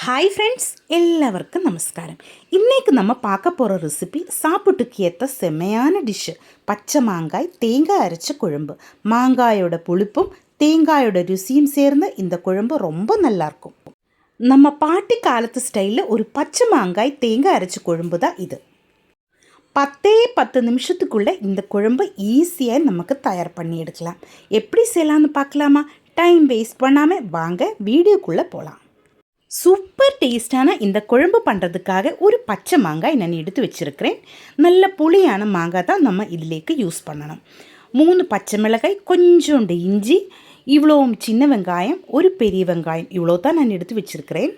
Hi friends, எல்லாருக்கும் நமஸ்காரம். இன்றைக்கி நம்ம பார்க்க போகிற ரெசிபி சாப்பிட்டுக்கு ஏற்ற செம்மையான டிஷ்ஷு. பச்சை மாங்காய் தேங்காய் அரைச்ச குழம்பு. மாங்காயோட புளிப்பும் தேங்காயோட ருசியும் சேர்ந்து இந்த குழம்பு ரொம்ப நல்லாயிருக்கும். நம்ம பாட்டி காலத்து ஸ்டைலில் ஒரு பச்சை மாங்காய் தேங்காய் அரைச்ச குழம்பு தான் இது. 10 நிமிஷத்துக்குள்ளே இந்த குழம்பு ஈஸியாக நமக்கு தயார் பண்ணி எடுக்கலாம். எப்படி செய்யலான்னு பார்க்கலாமா? டைம் வேஸ்ட் பண்ணாமல் வாங்க வீடியோக்குள்ளே போகலாம். சூப்பர் டேஸ்டான இந்த குழம்பு பண்ணுறதுக்காக ஒரு பச்சை மாங்காய் நான் எடுத்து வச்சுருக்கிறேன். நல்ல புளியான மாங்காய் தான் நம்ம இதிலேக்கு யூஸ் பண்ணணும். 3 பச்சை மிளகாய், கொஞ்சோண்டு இஞ்சி, இவ்வளோ சின்ன வெங்காயம், ஒரு பெரிய வெங்காயம், இவ்வளோ தான் நான் எடுத்து வச்சுருக்கிறேன்.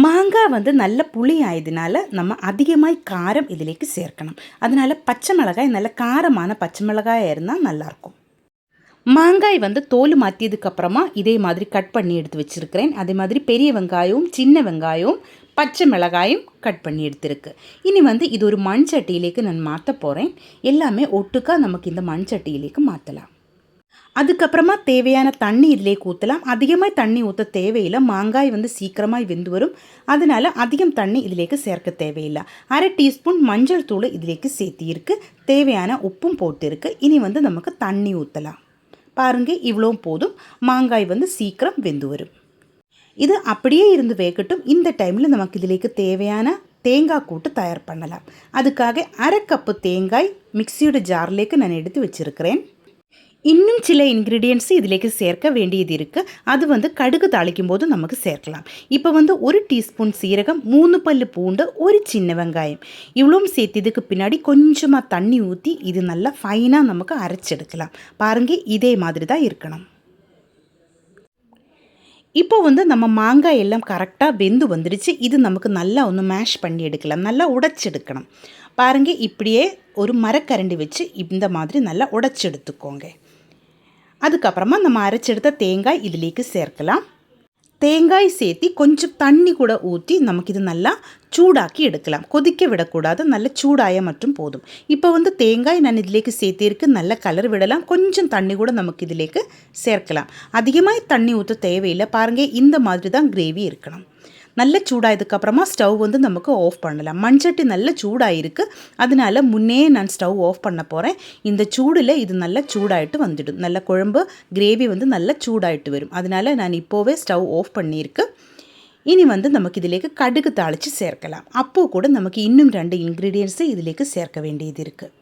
மாங்காய் நல்ல புளி ஆயதுனால நம்ம அதிகமாக காரம் இதிலேக்கு சேர்க்கணும். அதனால் பச்சை மிளகாய் நல்ல காரமான பச்சை மிளகாயாக இருந்தால் நல்லாயிருக்கும். மாங்காய் தோல் மாற்றியதுக்கப்புறமா இதே மாதிரி கட் பண்ணி எடுத்து வச்சுருக்கிறேன். அதே மாதிரி பெரிய வெங்காயம், சின்ன வெங்காயம், பச்சை மிளகாயும் கட் பண்ணி எடுத்துருக்கு. இனி இது ஒரு மண் சட்டியிலேக்கு நான் மாற்ற போகிறேன். எல்லாமே ஒட்டுக்காக நமக்கு இந்த மண் சட்டியிலேக்கு மாற்றலாம். அதுக்கப்புறமா தேவையான தண்ணி இதிலேக்கு ஊற்றலாம். அதிகமாக தண்ணி ஊற்ற தேவையில்லை. மாங்காய் சீக்கிரமாக வெந்து வரும். அதனால் அதிகம் தண்ணி இதிலேக்கு சேர்க்க தேவையில்லை. 1/2 டீஸ்பூன் மஞ்சள் தூள் இதிலேக்கு சேர்த்திருக்கு. தேவையான உப்பும் போட்டிருக்கு. இனி நமக்கு தண்ணி ஊற்றலாம். பாருங்கள், இவ்வளோ போதும். மாங்காய் சீக்கிரம் வெந்து வரும். இது அப்படியே இருந்து வேகட்டும். இந்த டைமில் நமக்கு இதிலேக்கு தேவையான தேங்காய் கூட்டு தயார் பண்ணலாம். அதுக்காக 1/2 கப்பு தேங்காய் மிக்சியோட ஜார்லேக்கு நான் எடுத்து வச்சுருக்கிறேன். இன்னும் சில இன்க்ரீடியன்ட்ஸு இதிலேக்கு சேர்க்க வேண்டியது இருக்குது. அது கடுகு தாளிக்கும் போது நமக்கு சேர்க்கலாம். இப்போ 1 டீஸ்பூன் சீரகம், 3 பல் பூண்டு, ஒரு சின்ன வெங்காயம், இவ்வளோ சேர்த்ததுக்கு பின்னாடி கொஞ்சமாக தண்ணி ஊற்றி இது நல்லா ஃபைனாக நமக்கு அரைச்செடுக்கலாம். பாருங்கள், இதே மாதிரி தான் இருக்கணும். இப்போ நம்ம மாங்காய் எல்லாம் கரெக்டாக வெந்து வந்துடுச்சு. இது நமக்கு நல்லா மேஷ் பண்ணி எடுக்கலாம். நல்லா உடைச்செடுக்கணும். பாருங்கள், இப்படியே ஒரு மரக்கரண்டி வச்சு இந்த மாதிரி நல்லா உடைச்செடுத்துக்கோங்க. அதுக்கப்புறமா நம்ம அரைச்செடுத்த தேங்காய் இதிலேக்கு சேர்க்கலாம். தேங்காய் சேர்த்தி கொஞ்சம் தண்ணி கூட ஊற்றி நமக்கு இது நல்லா சூடாக்கி எடுக்கலாம். கொதிக்க விடக்கூடாது. நல்ல சூடாய மட்டும் போதும். இப்போ தேங்காய் நான் இதிலேக்கு சேர்த்திருக்கு. நல்ல கலர் விடலாம். கொஞ்சம் தண்ணி கூட நமக்கு இதிலேக்கு சேர்க்கலாம். அதிகமாக தண்ணி ஊற்ற தேவையில்லை. பாருங்கள், இந்த மாதிரி தான் கிரேவி இருக்கணும். நல்ல சூடாயதுக்கப்புறமா ஸ்டவ் நமக்கு ஆஃப் பண்ணலாம். மண்சட்டி நல்ல சூடாயிருக்கு. அதனால முன்னே நான் ஸ்டவ் ஆஃப் பண்ண போகிறேன். இந்த சூடில் இது நல்லா சூடாயிட்டு வந்துடும். நல்ல குழம்பு கிரேவி நல்லா சூடாயிட்டு வரும். அதனால நான் இப்போவே ஸ்டவ் ஆஃப் பண்ணியிருக்கு. இனி நமக்கு இதிலேக்கு கடுகு தாளித்து சேர்க்கலாம். அப்போது கூட நமக்கு இன்னும் 2 இன்க்ரீடியன்ட்ஸு இதிலேக்கு சேர்க்க வேண்டியது இருக்குது.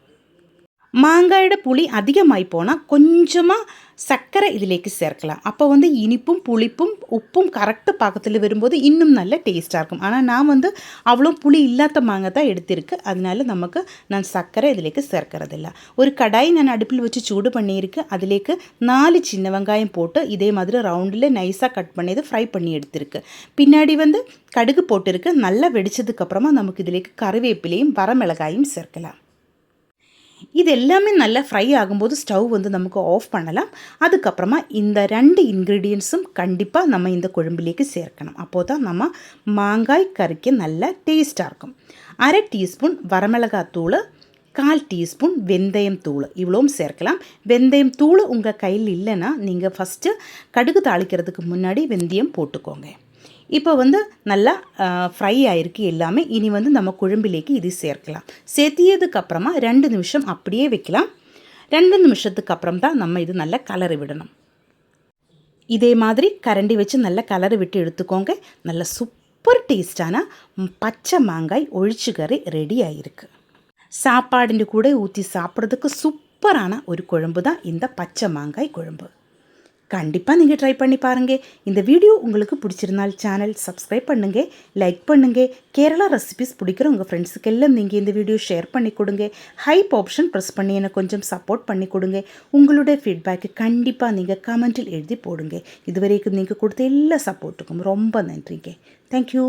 மாங்காயோட புளி அதிகமாகி போனால் கொஞ்சமாக சர்க்கரை இதிலேக்கு சேர்க்கலாம். அப்போ இனிப்பும் புளிப்பும் உப்பும் கரெக்டு பாக்கத்தில் வரும்போது இன்னும் நல்ல டேஸ்ட்டாக இருக்கும். ஆனால் நான் அவ்வளோ புளி இல்லாத மாங்காய் தான் எடுத்திருக்கு. அதனால நான் சர்க்கரை இதிலேக்கு சேர்க்கறதில்ல. ஒரு கடாய் நான் அடுப்பில் வச்சு சூடு பண்ணியிருக்கு. அதிலேக்கு 4 சின்ன வெங்காயம் போட்டு இதே மாதிரி ரவுண்டில் நைஸாக கட் பண்ணி ஃப்ரை பண்ணி எடுத்திருக்கு. பின்னாடி கடுகு போட்டிருக்கு. நல்லா வெடிச்சதுக்கப்புறமா நமக்கு இதிலேக்கு கருவேப்பிலையும் வரமிளகாயும் சேர்க்கலாம். இது எல்லாமே நல்லா ஃப்ரை ஆகும்போது ஸ்டவ் நமக்கு ஆஃப் பண்ணலாம். அதுக்கப்புறமா இந்த 2 இன்க்ரீடியன்ட்ஸும் கண்டிப்பாக நம்ம இந்த குழம்புலேக்கு சேர்க்கணும். அப்போது தான் நம்ம மாங்காய் கறிக்கு நல்ல டேஸ்ட்டாக இருக்கும். 1/2 டீஸ்பூன் வரமிளகாத்தூள், 1/4 டீஸ்பூன் வெந்தயம் தூள், இவ்வளோவும் சேர்க்கலாம். வெந்தயம் தூள் உங்கள் கையில் இல்லைன்னா நீங்கள் ஃபஸ்ட்டு கடுகு தாளிக்கிறதுக்கு முன்னாடி வெந்தயம் போட்டுக்கோங்க. இப்போ நல்லா ஃப்ரை ஆகிருக்கு எல்லாமே. இனி நம்ம குழம்பிலேக்கு இது சேர்க்கலாம். சேர்த்தியதுக்கப்புறமா 2 நிமிஷம் அப்படியே வைக்கலாம். 2 நிமிஷத்துக்கு அப்புறம் தான் நம்ம இது நல்லா கலரி விடணும். இதே மாதிரி கரண்டி வச்சு நல்லா கலரி விட்டு எடுத்துக்கோங்க. நல்ல சூப்பர் டேஸ்டான பச்சை மாங்காய் ஒழிச்சுக்கறி ரெடி ஆகிருக்கு. சாப்பாடுன்னு கூட ஊற்றி சாப்பிட்றதுக்கு சூப்பரான ஒரு குழம்பு தான் இந்த பச்சை மாங்காய் குழம்பு. கண்டிப்பாக நீங்கள் ட்ரை பண்ணி பாருங்கள். இந்த வீடியோ உங்களுக்கு பிடிச்சிருந்தால் சேனல் சப்ஸ்கிரைப் பண்ணுங்கள், லைக் பண்ணுங்கள். கேரளா ரெசிபிஸ் பிடிக்கிற உங்கள் ஃப்ரெண்ட்ஸுக்கு எல்லாம் நீங்கள் இந்த வீடியோ ஷேர் பண்ணி கொடுங்க. ஹைப் ஆப்ஷன் ப்ரெஸ் பண்ணி எனக்கு கொஞ்சம் சப்போர்ட் பண்ணி கொடுங்க. உங்களுடைய ஃபீட்பேக்கு கண்டிப்பாக நீங்கள் கமெண்ட்டில் எழுதி போடுங்க. இதுவரைக்கும் நீங்கள் கொடுத்த எல்லா சப்போர்ட்டுக்கும் ரொம்ப நன்றிங்க. தேங்க்யூ.